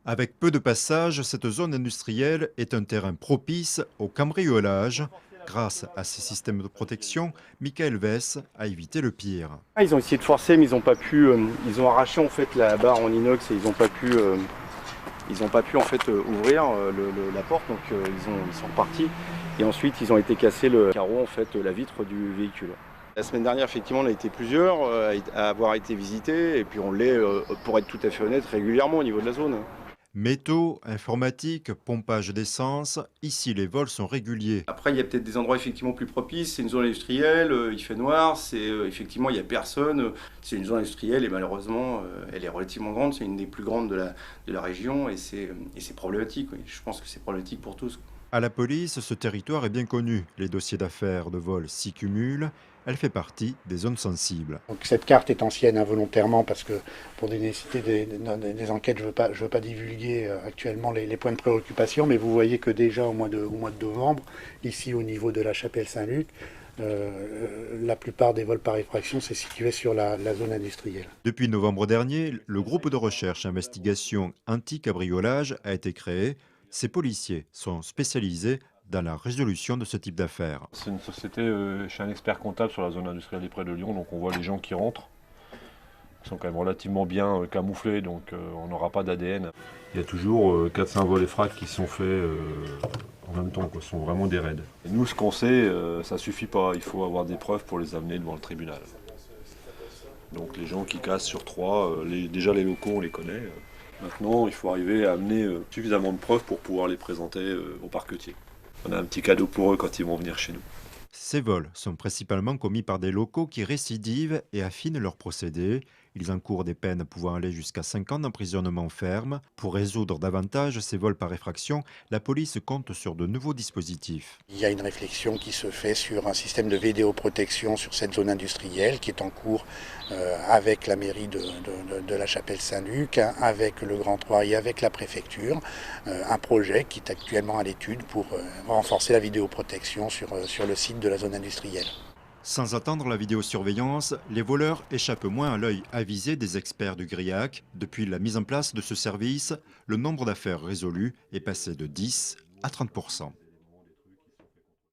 Avec peu de passages, cette zone industrielle est un terrain propice au cambriolage. Grâce à ces systèmes de protection, Michael Vess a évité le pire. Ah, ils ont essayé de forcer, mais ils n'ont pas pu. Ils ont arraché en fait la barre en inox et ils n'ont pas pu. Ils ont pas pu en fait ouvrir la porte, donc ils sont repartis. Et ensuite, ils ont été casser le carreau, en fait, la vitre du véhicule. La semaine dernière, effectivement, on a été plusieurs à avoir été visités, et puis on l'est, pour être tout à fait honnête, régulièrement au niveau de la zone. Métaux, informatique, pompage d'essence, ici les vols sont réguliers. Après, il y a peut-être des endroits effectivement plus propices. C'est une zone industrielle, il fait noir, effectivement, il n'y a personne. C'est une zone industrielle et malheureusement, elle est relativement grande. C'est une des plus grandes de la région et c'est problématique. Oui. Je pense que c'est problématique pour tous. À la police, ce territoire est bien connu. Les dossiers d'affaires de vol s'y cumulent. Elle fait partie des zones sensibles. Donc cette carte est ancienne involontairement parce que pour nécessiter des enquêtes, je ne veux pas divulguer actuellement les points de préoccupation, mais vous voyez que déjà au mois de novembre, ici au niveau de la chapelle Saint-Luc, la plupart des vols par effraction s'est situé sur la zone industrielle. Depuis novembre dernier, le groupe de recherche investigation anti-cabriolage a été créé. Ces policiers sont spécialisés dans la résolution de ce type d'affaires. C'est une société, je suis un expert comptable sur la zone industrielle des Prés de Lyon, donc on voit les gens qui rentrent. Ils sont quand même relativement bien camouflés, donc on n'aura pas d'ADN. Il y a toujours 4-5 vols et fracs qui sont faits en même temps, quoi. Ce sont vraiment des raids. Et nous, ce qu'on sait, ça suffit pas. Il faut avoir des preuves pour les amener devant le tribunal. Donc les gens qui cassent sur 3, déjà les locaux, on les connaît. Maintenant, il faut arriver à amener suffisamment de preuves pour pouvoir les présenter au parquetier. On a un petit cadeau pour eux quand ils vont venir chez nous. Ces vols sont principalement commis par des locaux qui récidivent et affinent leurs procédés. Ils encourent des peines pouvant aller jusqu'à 5 ans d'emprisonnement ferme. Pour résoudre davantage ces vols par effraction, la police compte sur de nouveaux dispositifs. Il y a une réflexion qui se fait sur un système de vidéoprotection sur cette zone industrielle qui est en cours avec la mairie de la chapelle Saint-Luc, avec le Grand Trois et avec la préfecture. Un projet qui est actuellement à l'étude pour renforcer la vidéoprotection sur le site de la zone industrielle. Sans attendre la vidéosurveillance, les voleurs échappent moins à l'œil avisé des experts du GRIAC. Depuis la mise en place de ce service, le nombre d'affaires résolues est passé de 10 à 30%.